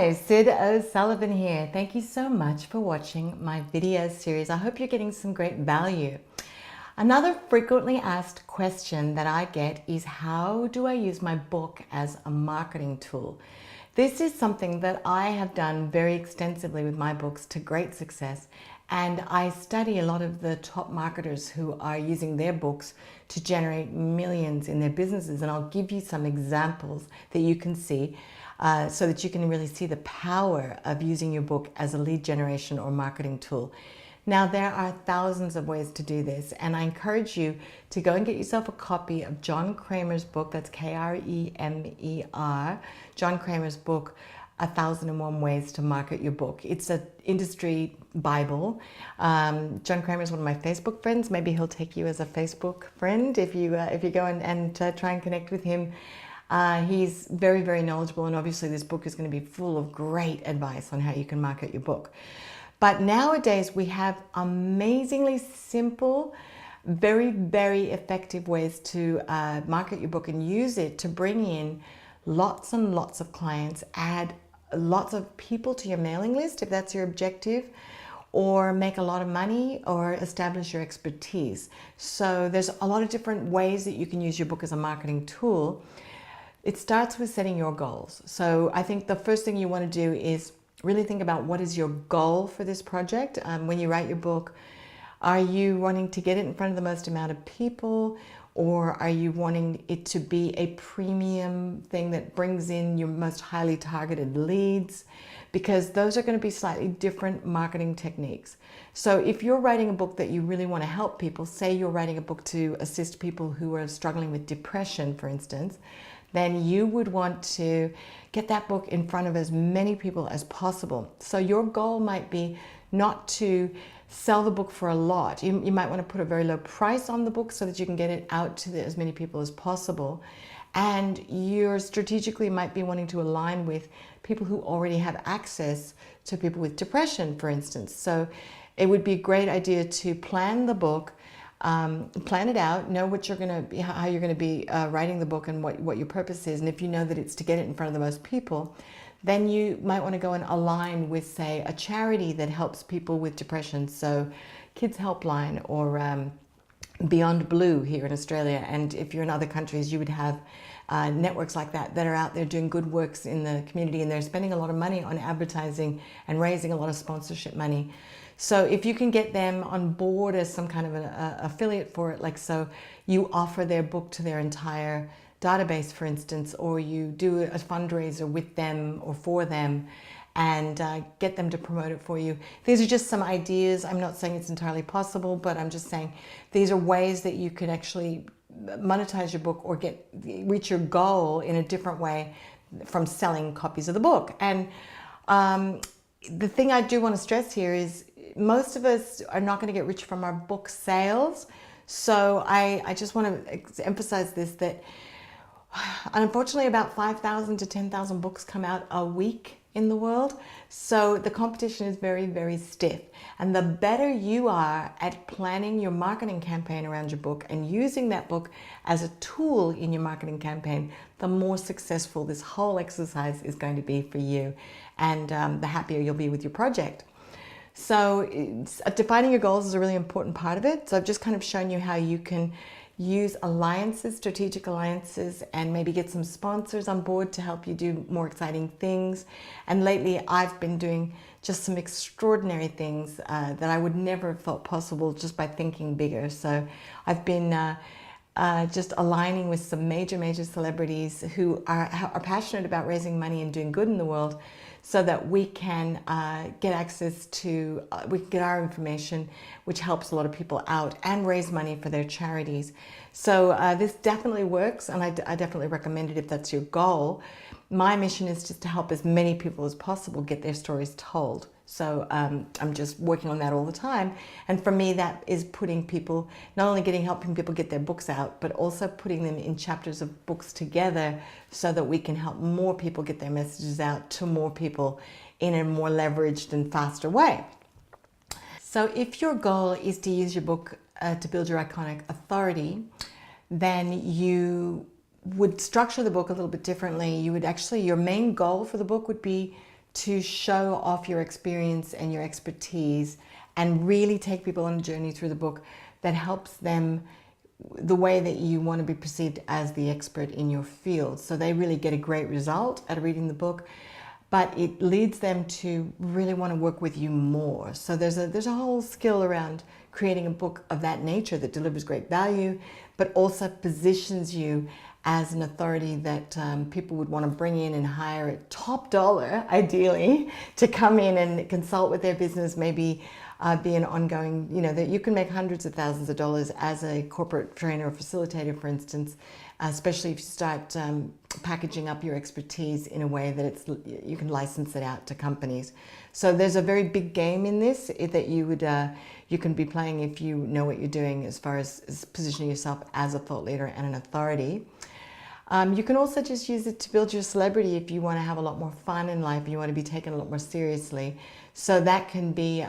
Hi, Sid O'Sullivan here. Thank you so much for watching my video series. I hope you're getting some great value. Another frequently asked question that I get is, how do I use my book as a marketing tool? This is something that I have done very extensively with my books to great success, and I study a lot of the top marketers who are using their books to generate millions in their businesses, and I'll give you some examples that you can see so that you can really see the power of using your book as a lead generation or marketing tool. Now, there are thousands of ways to do this, and I encourage you to go and get yourself a copy of John Kramer's book. That's Kremer, John Kramer's book, 1001 Ways to Market Your Book. It's an industry Bible. John Kramer is one of my Facebook friends. Maybe he'll take you as a Facebook friend if you go and try and connect with him. He's very, very knowledgeable, and obviously this book is going to be full of great advice on how you can market your book. But nowadays we have amazingly simple, very, very effective ways to market your book and use it to bring in lots and lots of clients, add lots of people to your mailing list if that's your objective, or make a lot of money, or establish your expertise. So there's a lot of different ways that you can use your book as a marketing tool. It starts with setting your goals. So I think the first thing you want to do is really think about, what is your goal for this project? When you write your book, are you wanting to get it in front of the most amount of people, or are you wanting it to be a premium thing that brings in your most highly targeted leads? Because those are going to be slightly different marketing techniques. So if you're writing a book that you really want to help people, say you're writing a book to assist people who are struggling with depression, for instance, then you would want to get that book in front of as many people as possible. So your goal might be not to sell the book for a lot. You might want to put a very low price on the book so that you can get it out to as many people as possible. And you strategically might be wanting to align with people who already have access to people with depression, for instance. So it would be a great idea to plan the book, plan it out, know what you're going to be, how you're going to be writing the book, and what your purpose is. And if you know that it's to get it in front of the most people, then you might want to go and align with, say, a charity that helps people with depression. So Kids Helpline, or Beyond Blue here in Australia. And if you're in other countries, you would have networks like that are out there doing good works in the community, and they're spending a lot of money on advertising and raising a lot of sponsorship money. So if you can get them on board as some kind of an affiliate for it, like, so you offer their book to their entire database, for instance, or you do a fundraiser with them or for them, and get them to promote it for you. These are just some ideas. I'm not saying it's entirely possible, but I'm just saying these are ways that you can actually monetize your book, or reach your goal in a different way from selling copies of the book. And the thing I do want to stress here is, most of us are not going to get rich from our book sales. So I just want to emphasize this, that unfortunately about 5,000 to 10,000 books come out a week in the world. So the competition is very, very stiff. And the better you are at planning your marketing campaign around your book and using that book as a tool in your marketing campaign, the more successful this whole exercise is going to be for you, and the happier you'll be with your project. So defining your goals is a really important part of it. So I've just kind of shown you how you can use alliances, strategic alliances, and maybe get some sponsors on board to help you do more exciting things. And lately I've been doing just some extraordinary things that I would never have thought possible just by thinking bigger. So I've been just aligning with some major celebrities who are passionate about raising money and doing good in the world, so that we can get access to, we can get our information, which helps a lot of people out, and raise money for their charities. So this definitely works, and I definitely recommend it if that's your goal. My mission is just to help as many people as possible get their stories told. So I'm just working on that all the time. And for me, that is putting people, not only helping people get their books out, but also putting them in chapters of books together, so that we can help more people get their messages out to more people in a more leveraged and faster way. So if your goal is to use your book to build your iconic authority, then you would structure the book a little bit differently. You would actually, your main goal for the book would be to show off your experience and your expertise and really take people on a journey through the book that helps them the way that you want to be perceived as the expert in your field. So they really get a great result out of reading the book, but it leads them to really want to work with you more. So there's a whole skill around creating a book of that nature that delivers great value, but also positions you as an authority that people would want to bring in and hire at top dollar, ideally, to come in and consult with their business, maybe be an ongoing, that you can make hundreds of thousands of dollars as a corporate trainer or facilitator, for instance, especially if you start packaging up your expertise in a way that you can license it out to companies. So there's a very big game in this that you can be playing if you know what you're doing as far as positioning yourself as a thought leader and an authority. You can also just use it to build your celebrity if you want to have a lot more fun in life and you want to be taken a lot more seriously. So that can be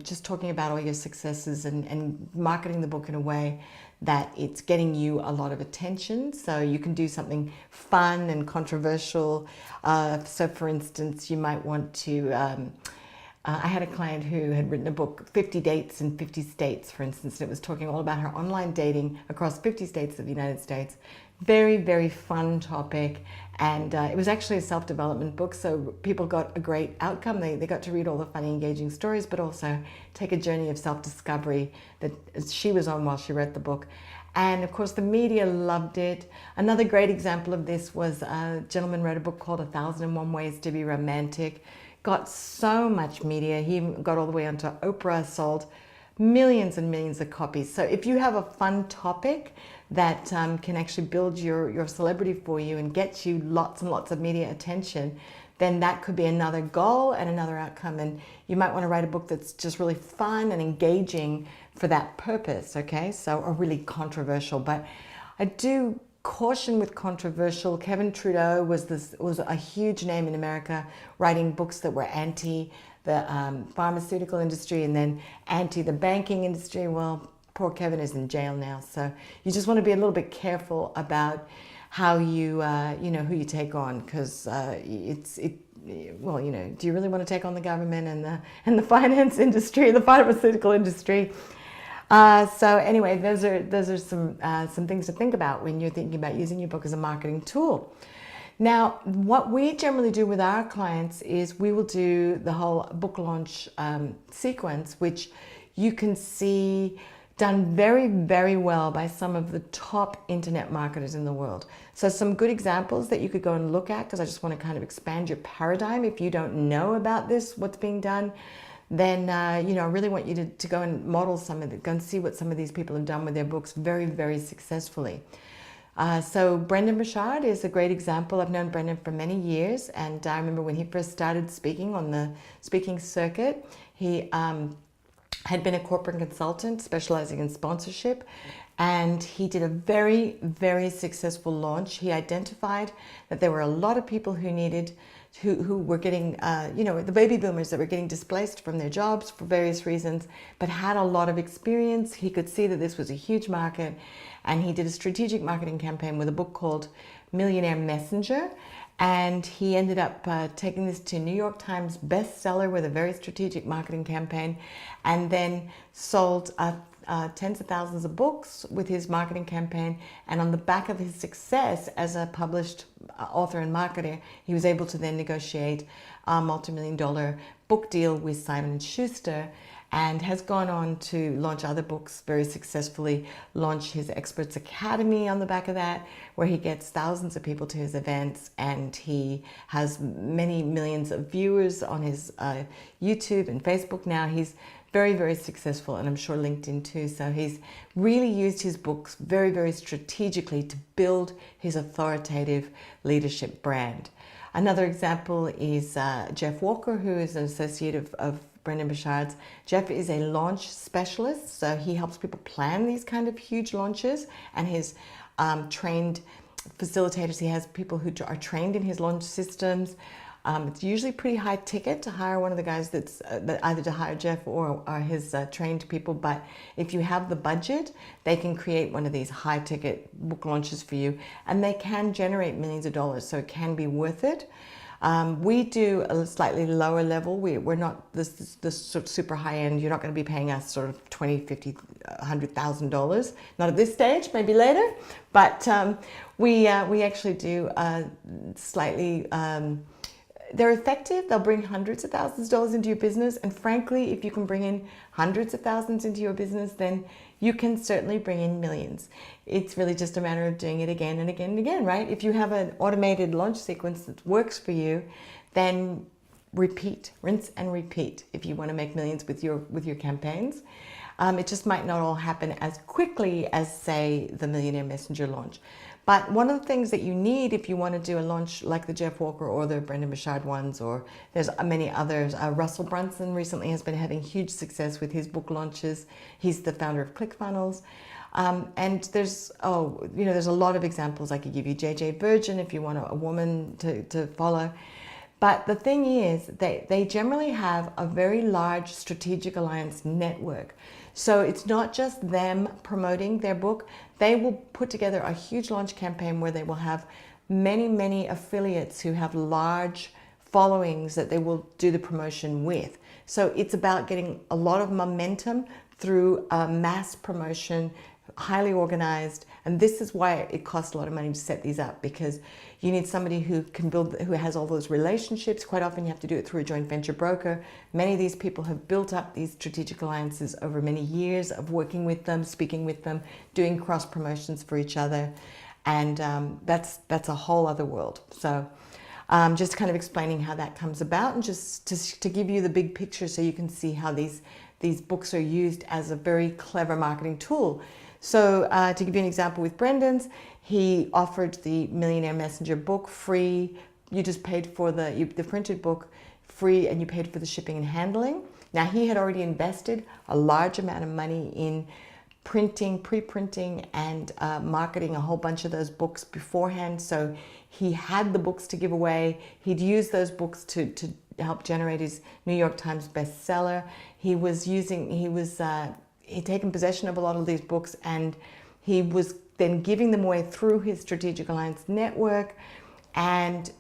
just talking about all your successes and marketing the book in a way that it's getting you a lot of attention. So you can do something fun and controversial. So for instance, you might want to, I had a client who had written a book, 50 Dates in 50 States, for instance, and it was talking all about her online dating across 50 states of the United States. Very, very fun topic. And it was actually a self-development book, so people got a great outcome. They got to read all the funny, engaging stories, but also take a journey of self-discovery that she was on while she wrote the book. And of course, the media loved it. Another great example of this was a gentleman wrote a book called 1001 Ways to Be Romantic. Got so much media. He even got all the way onto Oprah, sold millions and millions of copies. So if you have a fun topic that can actually build your celebrity for you and get you lots and lots of media attention, then that could be another goal and another outcome. And you might want to write a book that's just really fun and engaging for that purpose, okay? So, or really controversial. But I do caution with controversial. Kevin Trudeau was a huge name in America, writing books that were anti the pharmaceutical industry and then anti the banking industry. Well, poor Kevin is in jail now, so you just want to be a little bit careful about how you, who you take on, because do you really want to take on the government and the finance industry, the pharmaceutical industry? So anyway, those are some things to think about when you're thinking about using your book as a marketing tool. Now, what we generally do with our clients is we will do the whole book launch sequence, which you can see done very, very well by some of the top internet marketers in the world. So some good examples that you could go and look at, because I just want to kind of expand your paradigm. If you don't know about this, what's being done, then I really want you to go and model some of it, go and see what some of these people have done with their books very, very successfully. So Brendon Burchard is a great example. I've known Brendon for many years, and I remember when he first started speaking on the speaking circuit, he had been a corporate consultant specializing in sponsorship, and he did a very, very successful launch. He identified that there were a lot of people who were getting, the baby boomers that were getting displaced from their jobs for various reasons, but had a lot of experience. He could see that this was a huge market, and he did a strategic marketing campaign with a book called Millionaire Messenger. And he ended up taking this to New York Times bestseller with a very strategic marketing campaign, and then sold tens of thousands of books with his marketing campaign. And on the back of his success as a published author and marketer, he was able to then negotiate a multi-million-dollar book deal with Simon & Schuster, and has gone on to launch other books very successfully, launch his Experts Academy on the back of that, where he gets thousands of people to his events, and he has many millions of viewers on his YouTube and Facebook now. He's very, very successful, and I'm sure LinkedIn too. So he's really used his books very, very strategically to build his authoritative leadership brand. Another example is Jeff Walker, who is an associate of Brendon Burchard's. Jeff is a launch specialist, so he helps people plan these kind of huge launches, and his trained facilitators, he has people who are trained in his launch systems. It's usually pretty high ticket to hire one of the guys that either to hire Jeff or his trained people, but if you have the budget, they can create one of these high ticket book launches for you, and they can generate millions of dollars, so it can be worth it. We do a slightly lower level. We're not this sort of super high end. You're not going to be paying us sort of $20, $50, $100,000. Not at this stage, maybe later. But we actually do slightly. They're effective. They'll bring hundreds of thousands of dollars into your business. And frankly, if you can bring in hundreds of thousands into your business, then you can certainly bring in millions. It's really just a matter of doing it again and again and again, right? If you have an automated launch sequence that works for you, then repeat, rinse and repeat if you want to make millions with your campaigns. It just might not all happen as quickly as, say, the Millionaire Messenger launch. But one of the things that you need if you want to do a launch like the Jeff Walker or the Brendan Burchard ones, or there's many others. Russell Brunson recently has been having huge success with his book launches. He's the founder of ClickFunnels. And there's a lot of examples I could give you. JJ Virgin, if you want a woman to follow. But the thing is, they generally have a very large strategic alliance network. So it's not just them promoting their book. They will put together a huge launch campaign where they will have many, many affiliates who have large followings that they will do the promotion with. So it's about getting a lot of momentum through a mass promotion, highly organized. And this is why it costs a lot of money to set these up, because you need somebody who can build, who has all those relationships. Quite often you have to do it through a joint venture broker. Many of these people have built up these strategic alliances over many years of working with them, speaking with them, doing cross promotions for each other. And that's a whole other world. So just kind of explaining how that comes about, and just to give you the big picture so you can see how these books are used as a very clever marketing tool. So to give you an example with Brendan's, he offered the Millionaire Messenger book free. You just paid for the printed book free, and you paid for the shipping and handling. Now, he had already invested a large amount of money in printing, pre-printing, and marketing a whole bunch of those books beforehand. So he had the books to give away. He'd used those books to help generate his New York Times bestseller. He'd taken possession of a lot of these books, and he was then giving them away through his Strategic Alliance network. And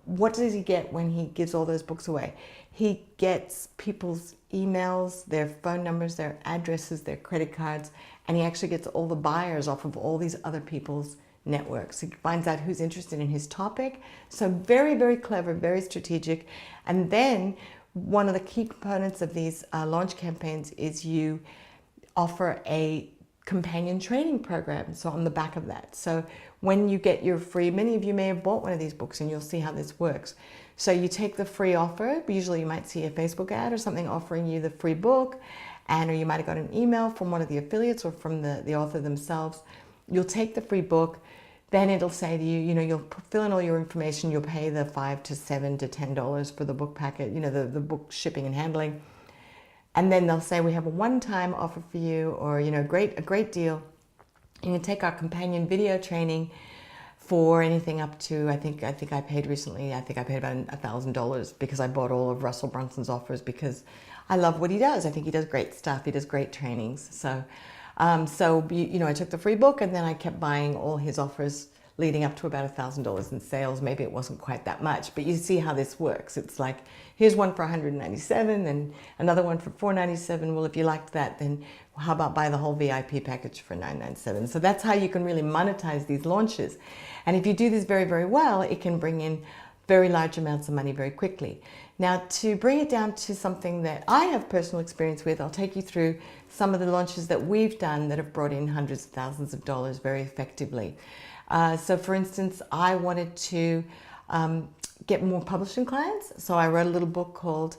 what does he get when he gives all those books away? He gets people's emails, their phone numbers, their addresses, their credit cards, and he actually gets all the buyers off of all these other people's networks. He finds out who's interested in his topic. So very, very clever, very strategic. And then one of the key components of these launch campaigns is you offer a companion training program. So on the back of that. So when you get your free, many of you may have bought one of these books, and you'll see how this works. So you take the free offer. Usually you might see a Facebook ad or something offering you the free book, or you might have got an email from one of the affiliates or from the author themselves. You'll take the free book. Then it'll say to you, you'll fill in all your information. You'll pay the $5 to $7 to $10 for the book packet, the book shipping and handling. And then they'll say, we have a one-time offer for you, or a great deal. You can take our companion video training for anything up to, I think I paid recently, I paid about $1,000 because I bought all of Russell Brunson's offers, because I love what he does. I think he does great stuff. He does great trainings. So I took the free book, and then I kept buying all his offers leading up to about $1,000 in sales. Maybe it wasn't quite that much, but you see how this works. It's like, here's one for $197 and another one for $497. Well, if you liked that, then how about buy the whole VIP package for $997? So that's how you can really monetize these launches. And if you do this very, very well, it can bring in very large amounts of money very quickly. Now, to bring it down to something that I have personal experience with, I'll take you through some of the launches that we've done that have brought in hundreds of thousands of dollars very effectively. So for instance, I wanted to get more publishing clients. So I wrote a little book called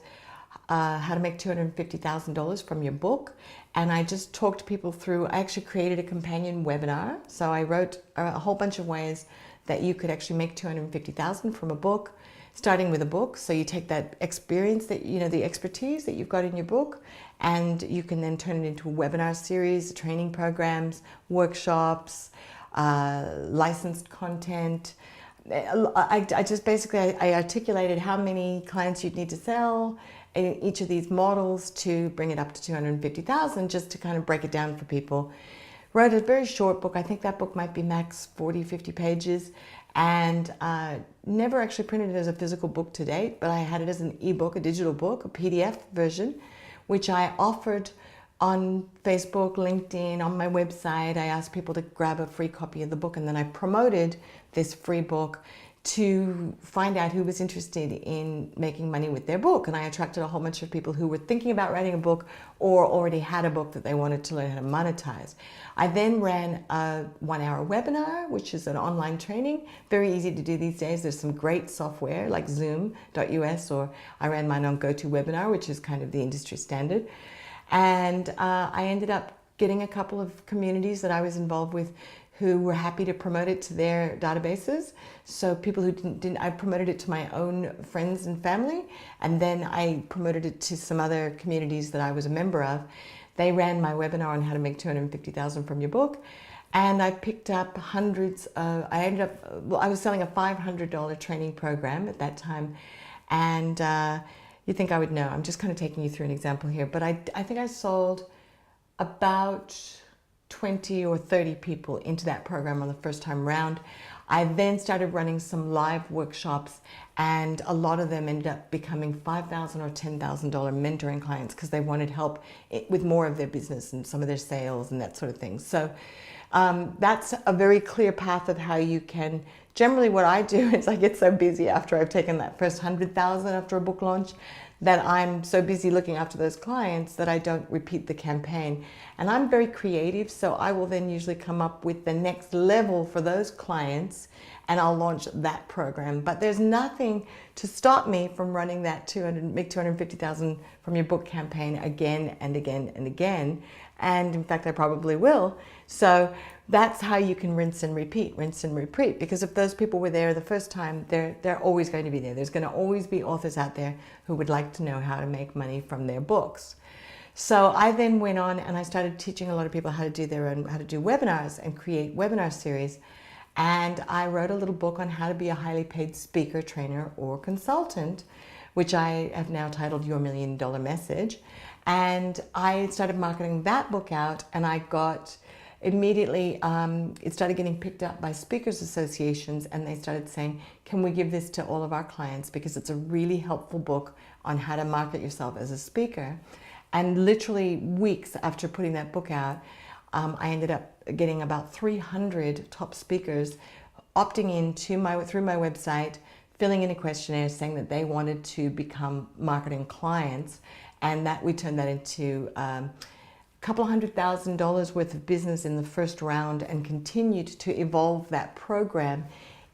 How to Make $250,000 from Your Book. And I just talked people through, I actually created a companion webinar. So I wrote a whole bunch of ways that you could actually make $250,000 from a book, starting with a book. So you take that experience, that the expertise that you've got in your book, and you can then turn it into a webinar series, training programs, workshops, licensed content. I just basically articulated how many clients you'd need to sell in each of these models to bring it up to $250,000, just to kind of break it down for people wrote a very short book. I think that book might be max 40, 50 pages, and never actually printed it as a physical book to date, but I had it as an ebook, a digital book, a PDF version, which I offered on Facebook, LinkedIn, on my website. I asked people to grab a free copy of the book, and then I promoted this free book to find out who was interested in making money with their book. And I attracted a whole bunch of people who were thinking about writing a book or already had a book that they wanted to learn how to monetize. I then ran a 1-hour webinar, which is an online training, very easy to do these days. There's some great software like Zoom.us, or I ran mine on GoToWebinar, which is kind of the industry standard. And I ended up getting a couple of communities that I was involved with who were happy to promote it to their databases. So people who didn't, I promoted it to my own friends and family, and then I promoted it to some other communities that I was a member of. They ran my webinar on how to make $250,000 from your book, and I picked up hundreds of, I was selling a $500 training program at that time, and you think I would know. I'm just kind of taking you through an example here, but I think I sold about 20 or 30 people into that program on the first time round. I then started running some live workshops, and a lot of them ended up becoming $5,000 or $10,000 mentoring clients because they wanted help with more of their business and some of their sales and that sort of thing. So that's a very clear path of how you can. Generally what I do is I get so busy after I've taken that first 100,000 after a book launch that I'm so busy looking after those clients that I don't repeat the campaign. And I'm very creative, so I will then usually come up with the next level for those clients, and I'll launch that program. But there's nothing to stop me from running that make $250,000 from your book campaign again and again and again. And in fact, I probably will. So that's how you can rinse and repeat, because if those people were there the first time, they're always going to be there. There's going to always be authors out there who would like to know how to make money from their books. So I then went on and I started teaching a lot of people how to do webinars and create webinar series. And I wrote a little book on how to be a highly paid speaker, trainer, or consultant, which I have now titled Your $1 Million Message. And I started marketing that book out, and I got immediately, it started getting picked up by speakers associations, and they started saying, can we give this to all of our clients, because it's a really helpful book on how to market yourself as a speaker. And literally weeks after putting that book out, I ended up getting about 300 top speakers opting in through my website, filling in a questionnaire saying that they wanted to become marketing clients, and that we turned that into couple $100,000 worth of business in the first round, and continued to evolve that program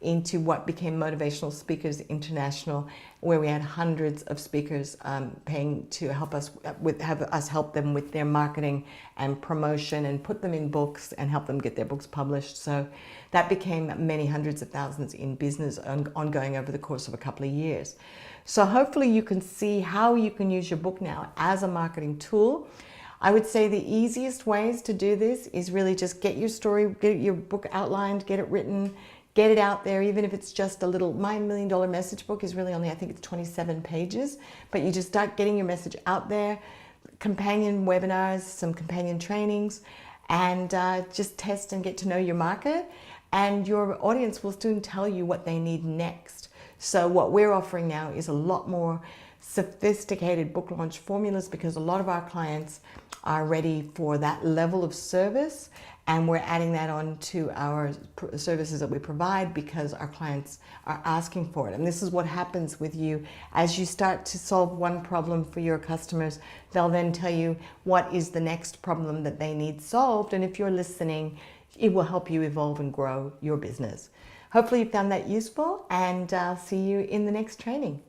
into what became Motivational Speakers International, where we had hundreds of speakers paying to help us help them with their marketing and promotion, and put them in books and help them get their books published. So that became many hundreds of thousands in business ongoing over the course of a couple of years. So hopefully you can see how you can use your book now as a marketing tool. I would say the easiest ways to do this is really just get your story, get your book outlined, get it written, get it out there, even if it's just a little. My $1 Million Message book is really only, I think it's 27 pages, but you just start getting your message out there, companion webinars, some companion trainings, and just test and get to know your market, and your audience will soon tell you what they need next. So what we're offering now is a lot more sophisticated book launch formulas, because a lot of our clients are ready for that level of service, and we're adding that on to our services that we provide because our clients are asking for it. And this is what happens with you. As you start to solve one problem for your customers, they'll then tell you what is the next problem that they need solved, and if you're listening, it will help you evolve and grow your business. Hopefully you found that useful, and I'll see you in the next training.